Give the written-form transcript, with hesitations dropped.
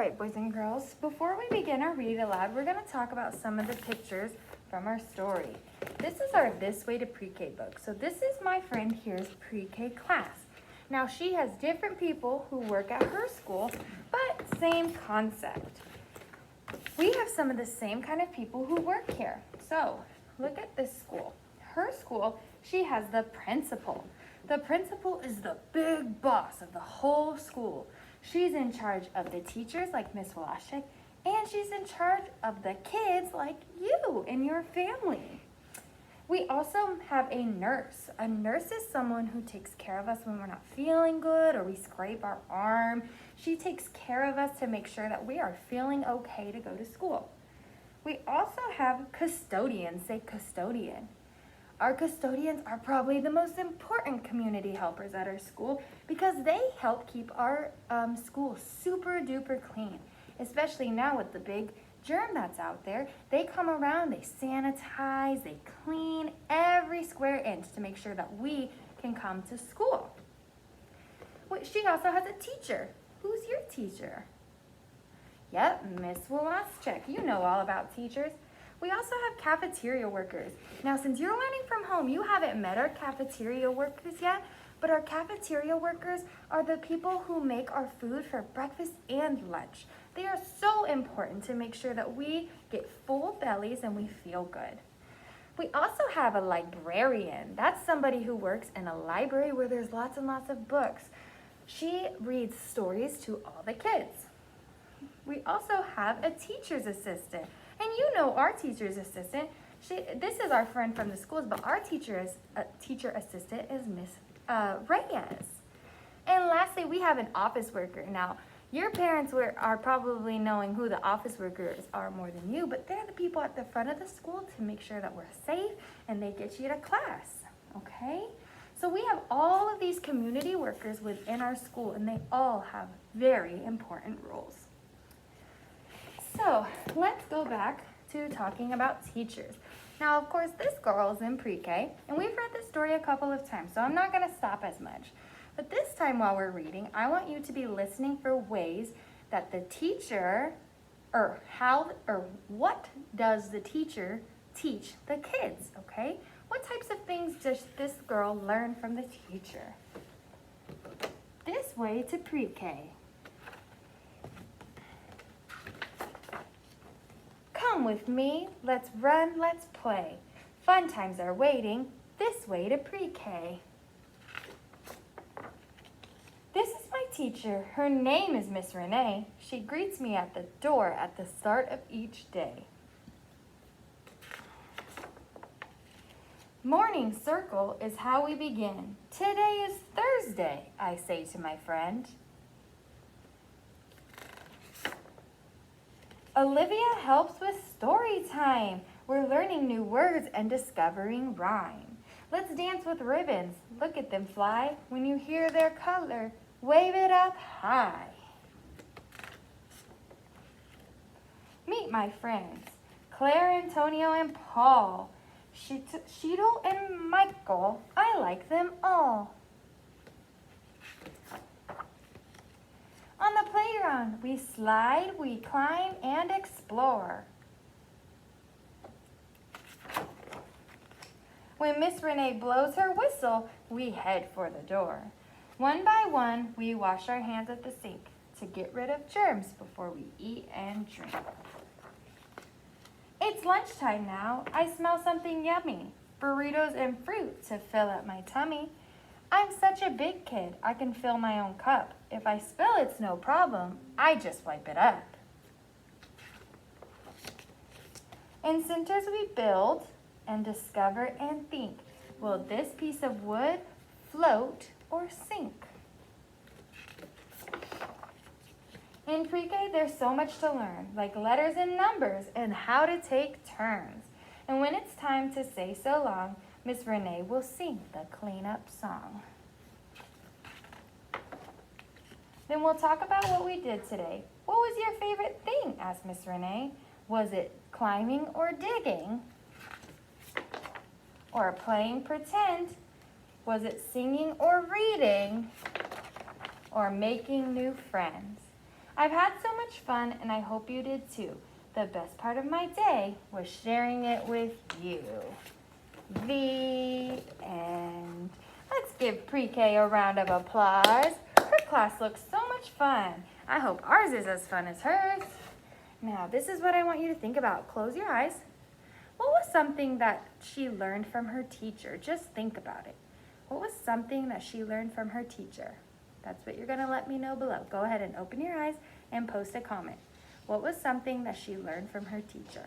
All right, boys and girls, before we begin our read aloud, we're going to talk about some of the pictures from our story. This is our This Way to Pre-K book. So this is my friend here's pre-K class. Now she has different people who work at her school, but same concept. We have some of the same kind of people who work here. So look at this school. Her school, she has the principal. The principal is the big boss of the whole school. She's in charge of the teachers like Miss Walashek, and she's in charge of the kids like you and your family. We also have a nurse. A nurse is someone who takes care of us when we're not feeling good or we scrape our arm. She takes care of us to make sure that we are feeling okay to go to school. We also have custodians. Say custodian. Our custodians are probably the most important community helpers at our school because they help keep our school super duper clean, especially now with the big germ that's out there. They come around, they sanitize, they clean every square inch to make sure that we can come to school. She also has a teacher. Who's your teacher? Yep, Miss Walashek. You know all about teachers. We also have cafeteria workers. Now, since you're learning from home, you haven't met our cafeteria workers yet, but our cafeteria workers are the people who make our food for breakfast and lunch. They are so important to make sure that we get full bellies and we feel good. We also have a librarian. That's somebody who works in a library where there's lots and lots of books. She reads stories to all the kids. We also have a teacher's assistant. And you know our teacher's assistant. This is our friend from the schools, but our teacher assistant is Miss Reyes. And lastly, we have an office worker. Now, your parents are probably knowing who the office workers are more than you, but they're the people at the front of the school to make sure that we're safe and they get you to class, okay? So we have all of these community workers within our school, and they all have very important roles. So let's go back to talking about teachers. Now, of course, this girl is in pre-K, and we've read this story a couple of times, so I'm not going to stop as much. But this time while we're reading, I want you to be listening for ways that the teacher, or what does the teacher teach the kids, okay? What types of things does this girl learn from the teacher? This way to pre-K. Come with me, let's run, let's play. Fun times are waiting, this way to pre-K. This is my teacher, her name is Miss Renee. She greets me at the door at the start of each day. Morning circle is how we begin. Today is Thursday, I say to my friend. Olivia helps with story time. We're learning new words and discovering rhyme. Let's dance with ribbons. Look at them fly. When you hear their color, wave it up high. Meet my friends, Claire, Antonio, and Paul. Sheetal and Michael, I like them all. On the playground, we slide, we climb, and explore. When Miss Renee blows her whistle, we head for the door. One by one, we wash our hands at the sink to get rid of germs before we eat and drink. It's lunchtime now. I smell something yummy. Burritos and fruit to fill up my tummy. I'm such a big kid, I can fill my own cup. If I spill, it's no problem. I just wipe it up. In centers we build and discover and think. Will this piece of wood float or sink? In pre-K, there's so much to learn, like letters and numbers and how to take turns. And when it's time to say so long, Miss Renee will sing the cleanup song. Then we'll talk about what we did today. What was your favorite thing? Asked Miss Renee. Was it climbing or digging? Or playing pretend? Was it singing or reading? Or making new friends? I've had so much fun, and I hope you did too. The best part of my day was sharing it with you. The end. Let's give Pre-K a round of applause. Her class looks so much fun. I hope ours is as fun as hers. Now, this is what I want you to think about. Close your eyes. What was something that she learned from her teacher? Just think about it. What was something that she learned from her teacher? That's what you're going to let me know below. Go ahead and open your eyes and post a comment. What was something that she learned from her teacher?